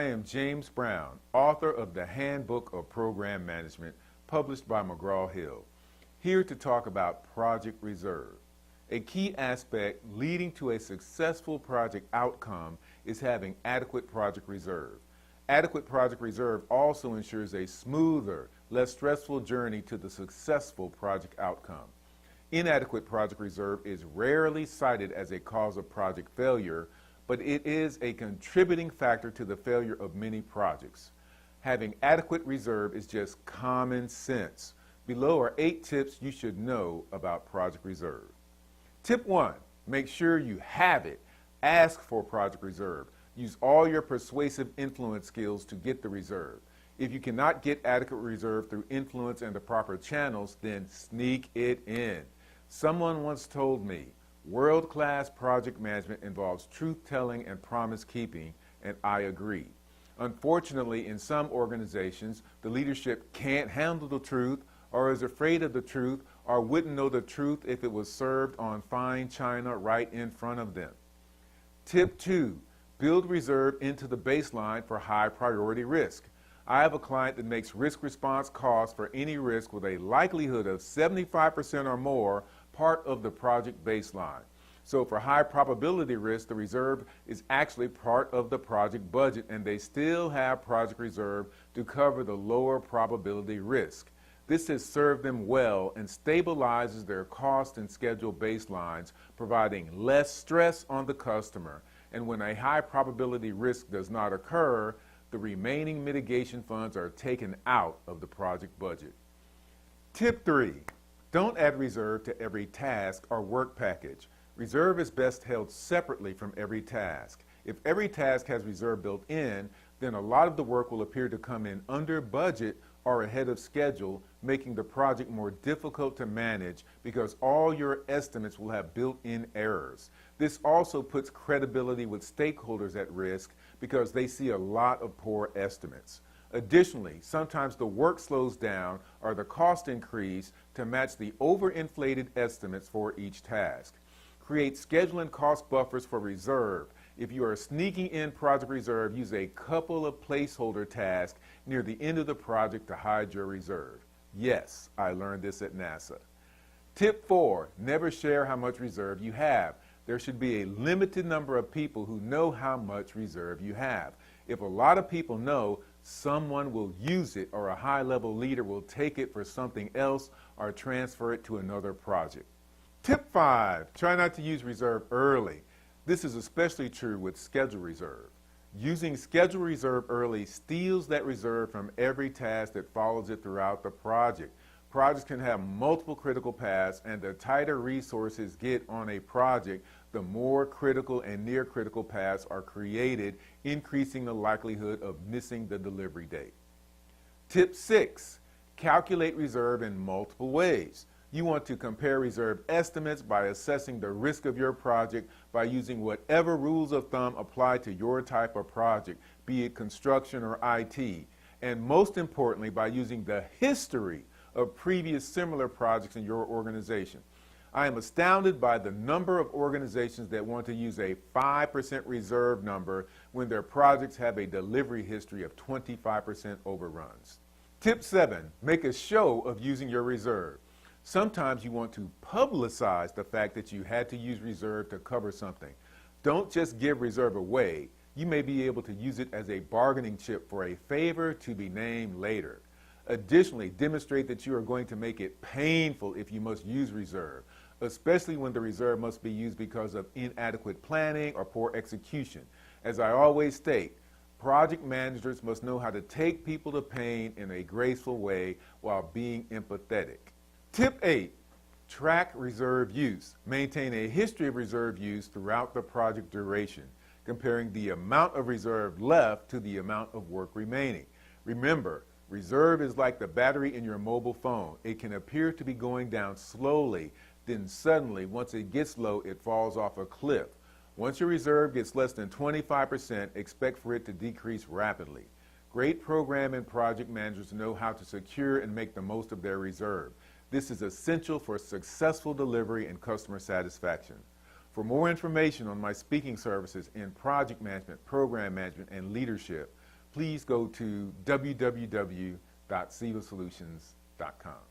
I am James Brown, author of the Handbook of Program Management, published by McGraw-Hill, here to talk about project reserve. A key aspect leading to a successful project outcome is having adequate project reserve. Adequate project reserve also ensures a smoother, less stressful journey to the successful project outcome. Inadequate project reserve is rarely cited as a cause of project failure, but it is a contributing factor to the failure of many projects. Having adequate reserve is just common sense. Below are 8 tips you should know about project reserve. Tip 1, make sure you have it. Ask for project reserve. Use all your persuasive influence skills to get the reserve. If you cannot get adequate reserve through influence and the proper channels, then sneak it in. Someone once told me, world-class project management involves truth-telling and promise-keeping, and I agree. Unfortunately, in some organizations, the leadership can't handle the truth, or is afraid of the truth, or wouldn't know the truth if it was served on fine china right in front of them. Tip 2, build reserve into the baseline for high priority risk. I have a client that makes risk response costs for any risk with a likelihood of 75% or more part of the project baseline. So for high probability risk, the reserve is actually part of the project budget, and they still have project reserve to cover the lower probability risk. This has served them well and stabilizes their cost and schedule baselines, providing less stress on the customer. And when a high probability risk does not occur, the remaining mitigation funds are taken out of the project budget. Tip 3, don't add reserve to every task or work package. Reserve is best held separately from every task. If every task has reserve built in, then a lot of the work will appear to come in under budget or ahead of schedule, making the project more difficult to manage because all your estimates will have built-in errors. This also puts credibility with stakeholders at risk because they see a lot of poor estimates. Additionally, sometimes the work slows down or the cost increase to match the overinflated estimates for each task. Create schedule and cost buffers for reserve. If you are sneaking in project reserve, use a couple of placeholder tasks near the end of the project to hide your reserve. Yes, I learned this at NASA. Tip 4, never share how much reserve you have. There should be a limited number of people who know how much reserve you have. If a lot of people know, someone will use it, or a high-level leader will take it for something else or transfer it to another project. Tip 5, try not to use reserve early. This is especially true with schedule reserve. Using schedule reserve early steals that reserve from every task that follows it throughout the project. Projects can have multiple critical paths, and the tighter resources get on a project, the more critical and near critical paths are created, increasing the likelihood of missing the delivery date. Tip 6, calculate reserve in multiple ways. You want to compare reserve estimates by assessing the risk of your project by using whatever rules of thumb apply to your type of project, be it construction or IT, and most importantly by using the history of previous similar projects in your organization. I am astounded by the number of organizations that want to use a 5% reserve number when their projects have a delivery history of 25% overruns. Tip 7, make a show of using your reserve. Sometimes you want to publicize the fact that you had to use reserve to cover something. Don't just give reserve away. You may be able to use it as a bargaining chip for a favor to be named later. Additionally, demonstrate that you are going to make it painful if you must use reserve, especially when the reserve must be used because of inadequate planning or poor execution. As I always state, project managers must know how to take people to pain in a graceful way while being empathetic. Tip 8, track reserve use. Maintain a history of reserve use throughout the project duration, comparing the amount of reserve left to the amount of work remaining. Remember, reserve is like the battery in your mobile phone. It can appear to be going down slowly, then suddenly, once it gets low, it falls off a cliff. Once your reserve gets less than 25%, expect for it to decrease rapidly. Great program and project managers know how to secure and make the most of their reserve. This is essential for successful delivery and customer satisfaction. For more information on my speaking services in project management, program management, and leadership, please go to www.sebasolutions.com.